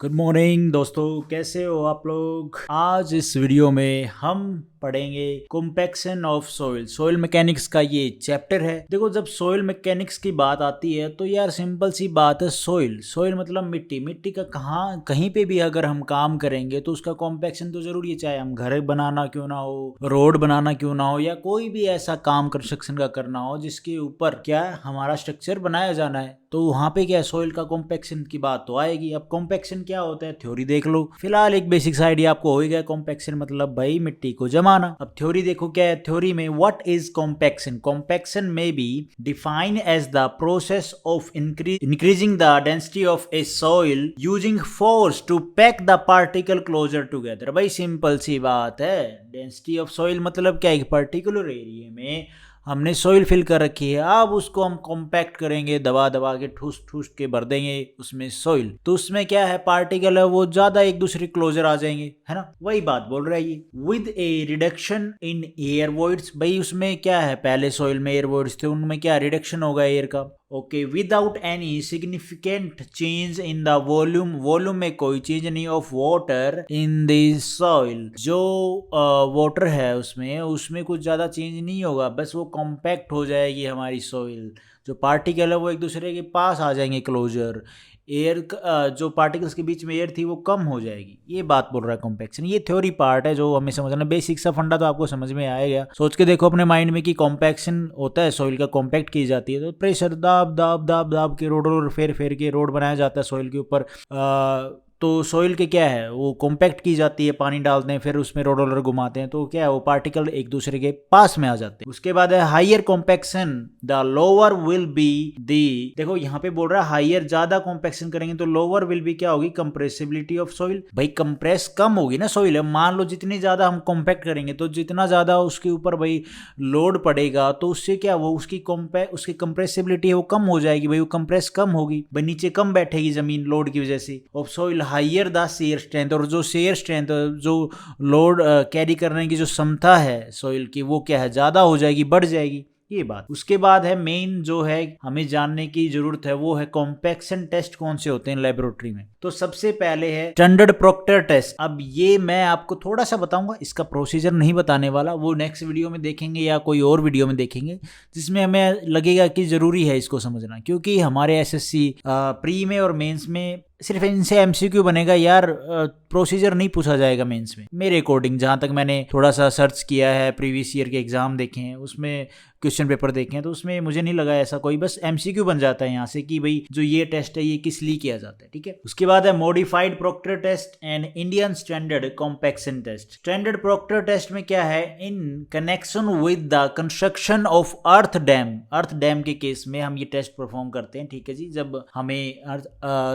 Good morning दोस्तों, कैसे हो आप लोग। आज इस वीडियो में हम पढ़ेंगे compaction of soil. Soil mechanics का ये चैप्टर है। देखो, जब सॉइल मैकेनिक्स की बात आती है तो यार सिंपल सी बात है, सॉइल सॉइल मतलब मिट्टी। मिट्टी का कहाँ कहीं पे भी अगर हम काम करेंगे तो उसका कॉम्पैक्शन तो जरूरी है, चाहे हम घर बनाना क्यों ना हो, रोड बनाना क्यों ना हो, या कोई भी ऐसा काम कंस्ट्रक्शन का करना हो जिसके ऊपर क्या हमारा स्ट्रक्चर बनाया जाना है, तो वहां पे क्या सॉइल का कॉम्पैक्शन की बात तो आएगी। अब कॉम्पैक्शन क्या होता है, थ्योरी देख लो। फिलहाल एक बेसिक्स आइडिया आपको हो ही गया, कॉम्पैक्शन मतलब भाई मिट्टी को जमाना। अब थ्योरी देखो क्या है। थ्योरी में what is compaction. Compaction may be define as the process of increasing the density of a soil using force to pack the particle closer together. भाई सिंपल सी बात है, डेंसिटी ऑफ सॉइल मतलब क्या है, पर्टिकुलर एरिया में हमने soil fill कर रखी है, अब उसको हम कॉम्पैक्ट करेंगे, दबा दबा के ठूस ठूस के भर देंगे उसमें सॉइल, तो उसमें क्या है, पार्टिकल है वो ज्यादा एक दूसरे क्लोजर आ जाएंगे, है ना। वही बात बोल रहा है ये। With A reduction in air voids. भाई उसमें क्या है, पहले सॉइल में एयर वॉइड्स थे, उनमें क्या रिडक्शन होगा एयर का। Okay, without any significant change in the volume. Volume में कोई चेंज नहीं of water in the soil. जो वाटर है उसमें उसमें कुछ ज़्यादा चेंज नहीं होगा, बस वो कॉम्पैक्ट हो जाएगी हमारी सॉइल। जो पार्टिकल है वो एक दूसरे के पास आ जाएंगे क्लोजर। एयर जो पार्टिकल्स के बीच में एयर थी वो कम हो जाएगी, ये बात बोल रहा है कॉम्पैक्शन। ये थ्योरी पार्ट है जो हमें समझना, बेसिक सा फंडा तो आपको समझ में आएगा। सोच के देखो अपने माइंड में कि कॉम्पैक्शन होता है, सॉइल का कॉम्पैक्ट की जाती है तो प्रेशर दाब दाब दाब दाब के रोड फेर फेर के रोड बनाया जाता है सॉइल के ऊपर। तो सॉइल के क्या है, वो कॉम्पैक्ट की जाती है, पानी डालते हैं, फिर उसमें रोलर घुमाते हैं, तो क्या है, वो पार्टिकल एक दूसरे के पास में आ जाते हैं। उसके बाद है higher compaction, the lower will be the. देखो यहाँ पे बोल रहा है हाइयर, ज्यादा कॉम्पैक्शन करेंगे तो लोअर विल बी क्या होगी, कंप्रेसिबिलिटी ऑफ सॉइल। भाई कंप्रेस कम होगी ना सॉइल, मान लो जितनी ज्यादा हम कॉम्पैक्ट करेंगे तो जितना ज्यादा उसके ऊपर भाई लोड पड़ेगा, तो उससे क्या, वो उसकी कंप्रेसिबिलिटी है वो कम हो जाएगी, भाई वो कंप्रेस कम होगी, भाई नीचे कम बैठेगी जमीन लोड की वजह से। Of soil higher the shear strength, और जो शेयर स्ट्रेंथ, जो लोड कैरी करने की जो क्षमता है सॉइल की, वो क्या है, ज्यादा हो जाएगी, बढ़ जाएगी, ये बात। उसके बाद है मेन जो है हमें जानने की जरूरत है, वो है कॉम्पैक्शन टेस्ट कौन से होते हैं लेबोरेटरी में। तो सबसे पहले है स्टैंडर्ड प्रोक्टर टेस्ट। अब ये मैं आपको थोड़ा सा बताऊंगा, इसका प्रोसीजर नहीं बताने वाला, वो नेक्स्ट वीडियो में देखेंगे या कोई और वीडियो में देखेंगे, जिसमें हमें लगेगा कि जरूरी है इसको समझना, क्योंकि हमारे एसएससी प्री में और मेंस में सिर्फ इनसे एमसीक्यू बनेगा यार, प्रोसीजर नहीं पूछा जाएगा मेंस में। मेरे अकॉर्डिंग जहां तक मैंने थोड़ा सा सर्च किया है, प्रीवियस ईयर के एग्जाम देखे हैं, उसमें क्वेश्चन पेपर देखे हैं, तो उसमें मुझे नहीं लगा ऐसा कोई, बस एमसीक्यू बन जाता है यहाँ से कि भाई जो ये टेस्ट है ये किस लिए किया जाता है, ठीक है। उसके बाद है modified Proctor test and Indian standard compaction test. Standard Proctor test में क्या है, in connection with the construction of earth dam. Earth dam के केस में हम ये टेस्ट परफॉर्म करते हैं, ठीक है जी, जब हमें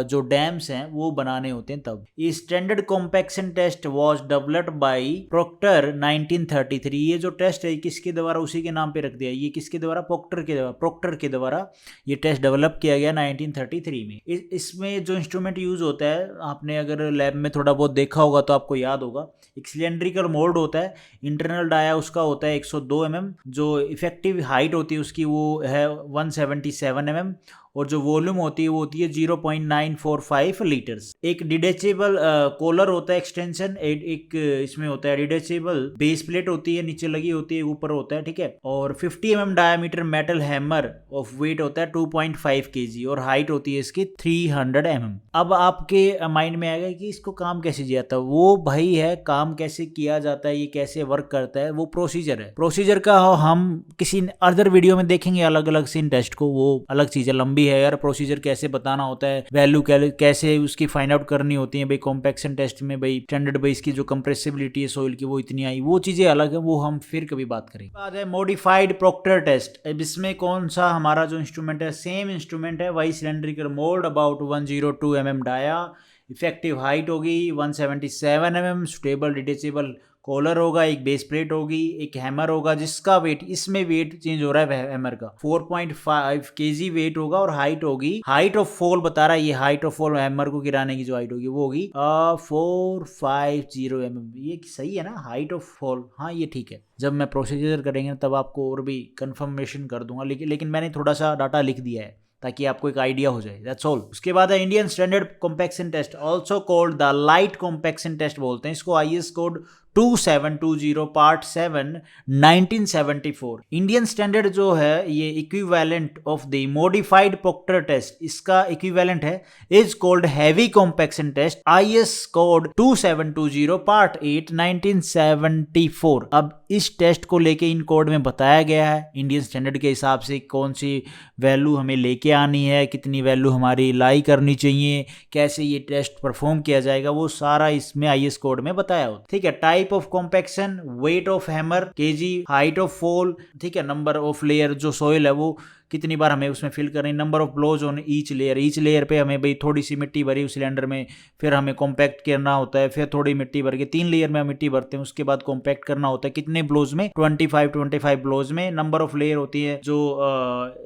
जो डैम्स हैं वो बनाने होते हैं तब। ये standard compaction test was developed by Proctor 1933। ये जो टेस्ट है किसके द्वारा, उसी के नाम पे रख दिया, ये किसके द्वारा, प्रोक्टर के द्वारा ये टेस्ट डेवलप किया गया 1933 में। इसमें जो इंस्ट्रूमेंट यूज होता है, आपने अगर लैब में थोड़ा बहुत देखा होगा तो आपको याद होगा, एक सिलेंड्रिकल मोल्ड होता है, इंटरनल डाया उसका होता है 102 mm, जो इफेक्टिव हाइट होती है उसकी वो है 177 mm, और जो वॉल्यूम होती है वो होती है 0.945 लीटर्स। एक डिटेचेबल कॉलर होता है, एक्सटेंशन एक इसमें होता है डिटेचेबल बेस प्लेट होती है, नीचे लगी होती है, ऊपर होता है, ठीक है। और 50 mm diameter metal hammer of weight होता है 2.5 kg, और हाइट होती है इसकी 300 mm। अब आपके माइंड में आएगा कि इसको काम कैसे किया जाता है, वो भाई है काम कैसे किया जाता है, ये कैसे वर्क करता है, वो प्रोसीजर है। प्रोसीजर का हम किसी अदर वीडियो में देखेंगे अलग अलग सीन टेस्ट को, वो अलग चीज है, लंबी है यार। प्रोसीजर कैसे बताना होता है, वैल्यू कैसे उसकी फाइंड आउट करनी होती है, भाई कॉम्पैक्शन टेस्ट में भाई स्टैंडर्ड बेस की जो कंप्रेसिबिलिटी है सॉइल की वो इतनी आई, वो चीजें अलग है, वो हम फिर कभी बात करेंगे। बाद है मॉडिफाइड प्रोक्टर टेस्ट। अब इसमें कौन सा हमारा जो इंस्ट्रूमेंट है, सेम इंस्ट्रूमेंट है, वही cylindrical mould, about 102 mm dia, effective height होगी 177 mm, स्टेबल डिटेचेबल कॉलर होगा, एक बेस प्लेट होगी, एक हैमर होगा जिसका वेट, इसमें वेट चेंज हो रहा है हैमर का, 4.5 kg वेट होगा, और हाइट होगी, हाइट ऑफ फॉल बता रहा है ये, हाइट ऑफ फॉल हैमर को गिराने की जो हाइट होगी वो होगी 450 mm। ये सही है ना, हाइट ऑफ फॉल, हाँ ये ठीक है। जब मैं प्रोसीजर करेंगे तब आपको और भी कंफर्मेशन कर दूंगा, लेकिन मैंने थोड़ा सा डाटा लिख दिया है, ताकि आपको एक आइडिया हो जाए, दैट्स ऑल। उसके बाद है Indian standard compaction test, also called the light compaction test बोलते हैं इसको। IS code 2720 part 7 1974। Indian standard जो है ये equivalent of the modified Proctor test, इसका इक्विवेलेंट है, is called heavy compaction test, IS code 2720 part 8 1974। अब इस टेस्ट को लेके इन कोड में बताया गया है इंडियन स्टैंडर्ड के हिसाब से कौन सी वैल्यू हमें लेके आनी है, कितनी वैल्यू हमारी लाई करनी चाहिए, कैसे ये टेस्ट परफॉर्म किया जाएगा, वो सारा इसमें IS कोड में बताया होता है। ठीक है, type of compaction, weight of hammer KG, height of fall, ठीक है, नंबर ऑफ लेयर जो सोइल है वो कितनी बार हमें उसमें फिल करनी, number of blows on each layer पे हमें भाई थोड़ी सी मिट्टी भरी उस सिलेंडर में, फिर हमें कॉम्पैक्ट करना होता है, फिर थोड़ी मिट्टी भर के 3 लेयर में हम मिट्टी भरते हैं, उसके बाद कॉम्पैक्ट करना होता है कितने ब्लोज में, 25 ब्लोज में। नंबर ऑफ लेयर होती है जो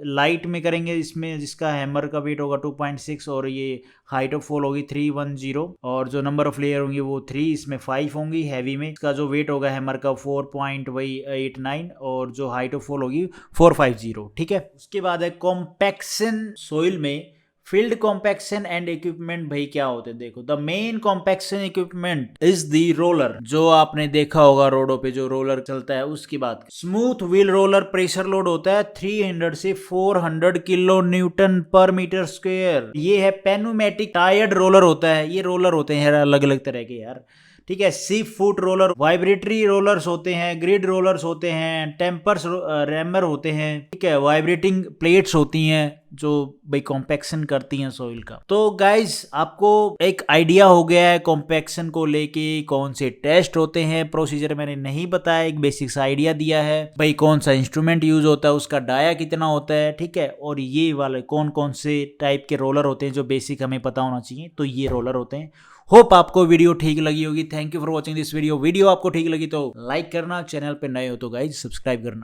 लाइट में करेंगे इसमें, जिसका हैमर का वेट होगा 2.6 और ये हाइट ऑफ फॉल होगी 310 और जो नंबर ऑफ लेयर होंगी वो 3, इसमें 5 होंगी हैवी में। इसका जो वेट होगा हैमर का 4.89 और जो हाइट ऑफ फॉल होगी 450। ठीक है, उसके बाद है कॉम्पैक्शन सोइल में फील्ड कॉम्पैक्शन एंड इक्विपमेंट। भाई क्या होते हैं, देखो the main compaction equipment is the roller, जो आपने देखा होगा रोडों पे जो रोलर चलता है उसकी बात। Smooth wheel roller pressure load होता है 300 से 400 किलो न्यूटन पर मीटर स्क्वायर। ये है पेनुमेटिक टायर्ड रोलर होता है, ये रोलर होते हैं अलग अलग तरह के यार। ठीक है, sheep foot roller, vibratory rollers होते हैं, ग्रिड रोलर्स होते हैं, टेम्पर्स रैमर होते हैं, ठीक है, वाइब्रेटिंग प्लेट्स होती हैं जो भाई कॉम्पैक्शन करती हैं सोइल का। तो गाइज आपको एक आइडिया हो गया है कॉम्पैक्शन को लेके कौन से टेस्ट होते हैं, प्रोसीजर मैंने नहीं बताया, एक बेसिक सा आइडिया दिया है भाई कौन सा इंस्ट्रूमेंट यूज होता है, उसका डाया कितना होता है, ठीक है, और ये वाले कौन कौन से टाइप के रोलर होते हैं जो बेसिक हमें पता होना चाहिए, तो ये रोलर होते हैं। होप आपको वीडियो ठीक लगी होगी। Thank you for watching this video. Video आपको ठीक लगी तो लाइक करना, चैनल पे नए हो तो गाइज सब्सक्राइब करना।